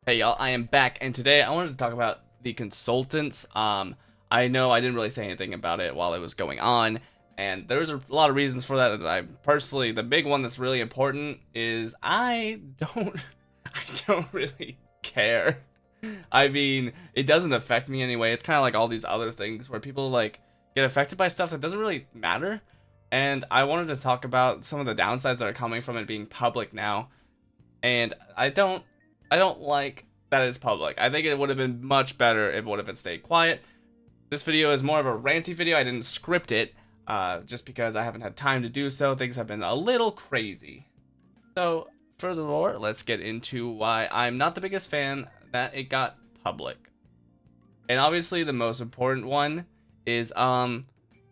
Hey y'all, I am back, and today I wanted to talk about the consultants. I know I didn't really say anything about it while it was going on, and there's a lot of reasons for that. I personally, the big one that's really important is I don't, I don't really care. I mean, it doesn't affect me anyway. It's kind of like all these other things where people like get affected by stuff that doesn't really matter. And I wanted to talk about some of the downsides that are coming from it being public now. And I don't like that it's public. I think it would have been much better if it would have stayed quiet. This video is more of a ranty video. I didn't script it just because I haven't had time to do so. Things have been a little crazy. So furthermore, let's get into why I'm not the biggest fan that it got public. And obviously the most important one is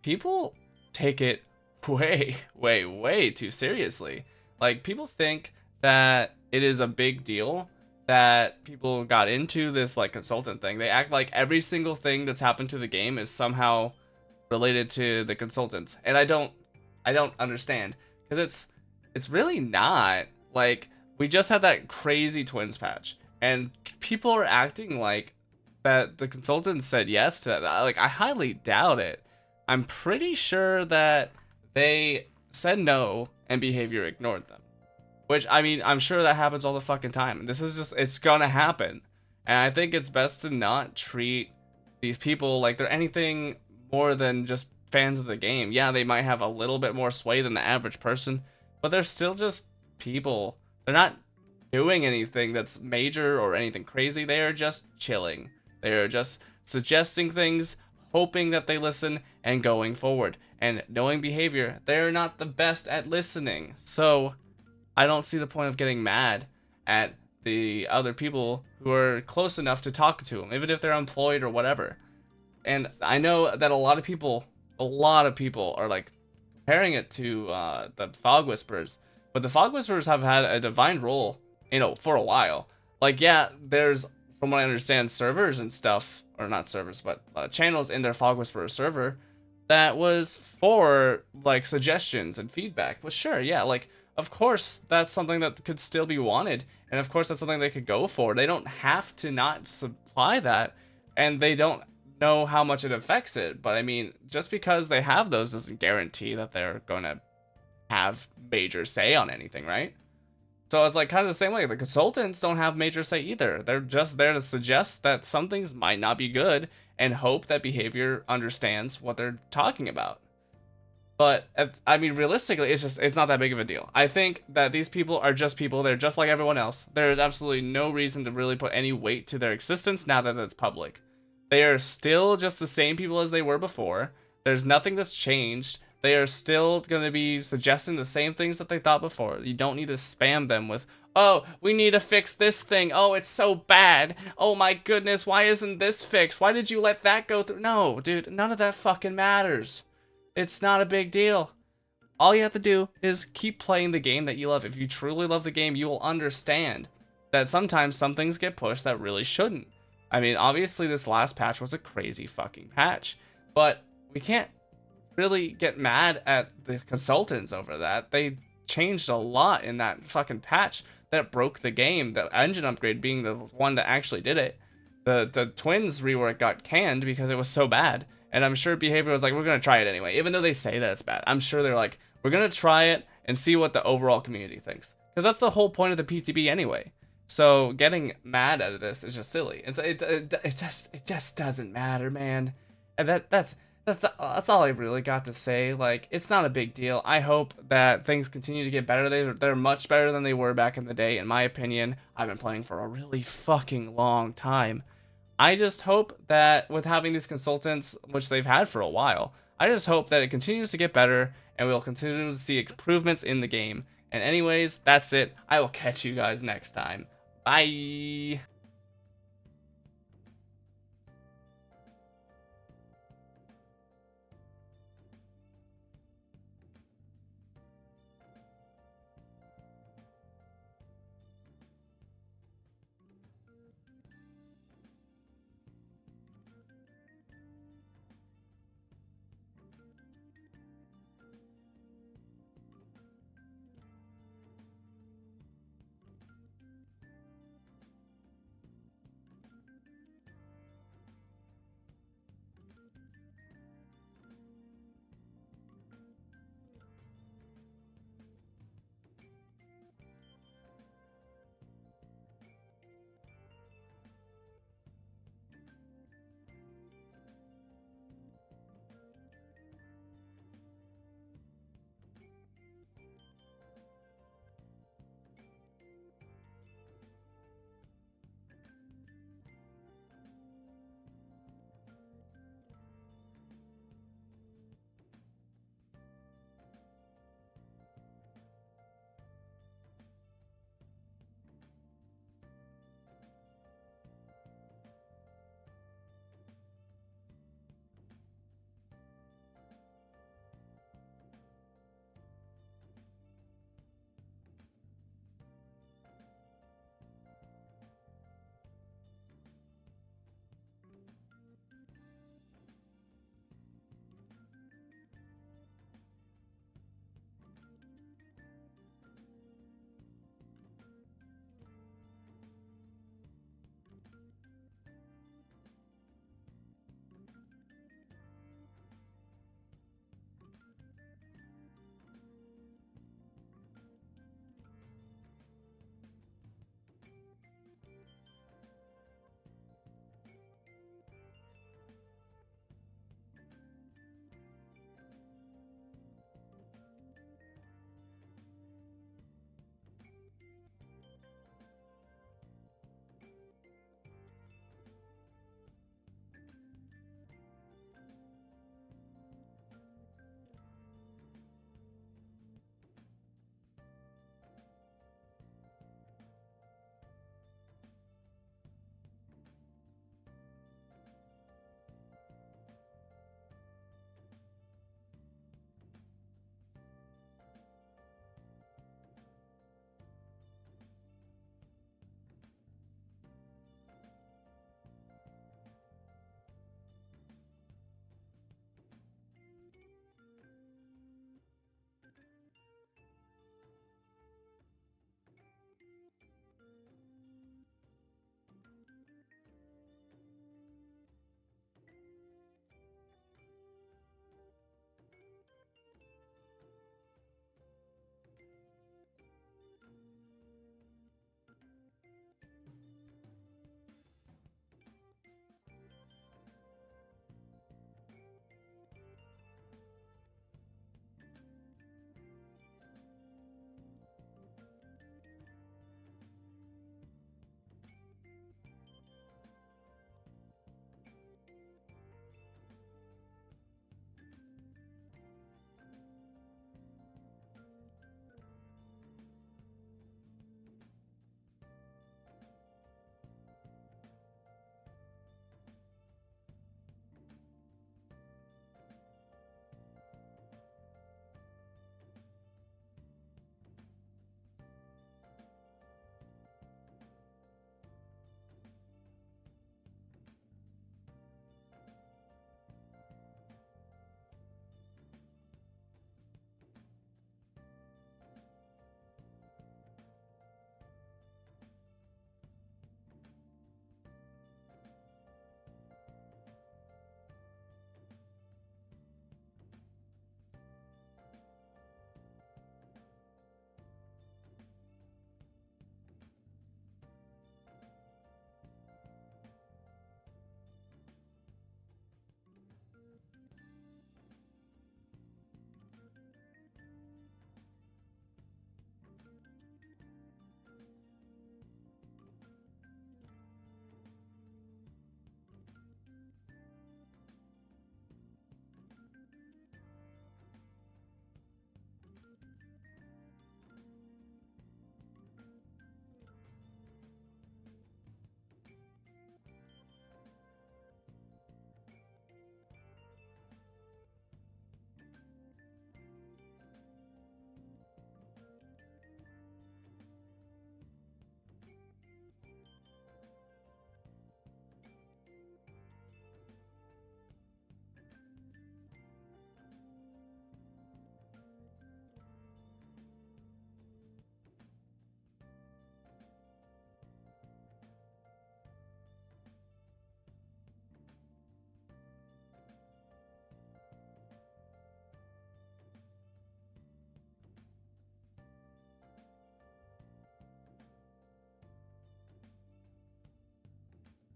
people take it way too seriously. Like, people think that it is a big deal that people got into this like consultant thing. They act like every single thing that's happened to the game is somehow related to the consultants, and I don't understand, because it's really not. Like, we just had that crazy twins patch, and people are acting like that the consultants said yes to that. Like, I highly doubt it. I'm pretty sure that they said no and behavior ignored them. Which, I mean, I'm sure that happens all the fucking time. This is just, it's gonna happen. And I think it's best to not treat these people like they're anything more than just fans of the game. Yeah, they might have a little bit more sway than the average person, but they're still just people. They're not doing anything that's major or anything crazy. They are just chilling. They are just suggesting things, hoping that they listen, and going forward. And knowing behavior, they're not the best at listening. So I don't see the point of getting mad at the other people who are close enough to talk to them, even if they're employed or whatever. And I know that a lot of people are like comparing it to the Fog Whisperers, but the Fog Whisperers have had a defined role, for a while. Like, yeah, there's, from what I understand, servers and stuff, or not servers, but channels in their Fog Whisperer server that was for like suggestions and feedback. Well, sure, yeah, like, of course, that's something that could still be wanted, and of course that's something they could go for. They don't have to not supply that, and they don't know how much it affects it. But I mean, just because they have those doesn't guarantee that they're going to have major say on anything, right? So it's like kind of the same way. The consultants don't have major say either. They're just there to suggest that some things might not be good and hope that behavior understands what they're talking about. But, I mean, realistically, it's not that big of a deal. I think that these people are just people. They're just like everyone else. There is absolutely no reason to really put any weight to their existence now that it's public. They are still just the same people as they were before. There's nothing that's changed. They are still going to be suggesting the same things that they thought before. You don't need to spam them with, oh, we need to fix this thing. Oh, it's so bad. Oh my goodness, why isn't this fixed? Why did you let that go through? No, dude, none of that fucking matters. It's not a big deal. All you have to do is keep playing the game that you love. If you truly love the game, you will understand that sometimes some things get pushed that really shouldn't. I mean, obviously this last patch was a crazy fucking patch, but we can't really get mad at the consultants over that. They changed a lot in that fucking patch that broke the game, the engine upgrade being the one that actually did it. The twins rework got canned because it was so bad. And I'm sure behavior was like, we're going to try it anyway. Even though they say that it's bad, I'm sure they're like, we're going to try it and see what the overall community thinks. Because that's the whole point of the PTB anyway. So getting mad at this is just silly. It just doesn't matter, man. And that's all I really got to say. Like, it's not a big deal. I hope that things continue to get better. They're much better than they were back in the day, in my opinion. I've been playing for a really fucking long time. I just hope that with having these consultants, which they've had for a while, I just hope that it continues to get better and we'll continue to see improvements in the game. And anyways, that's it. I will catch you guys next time. Bye.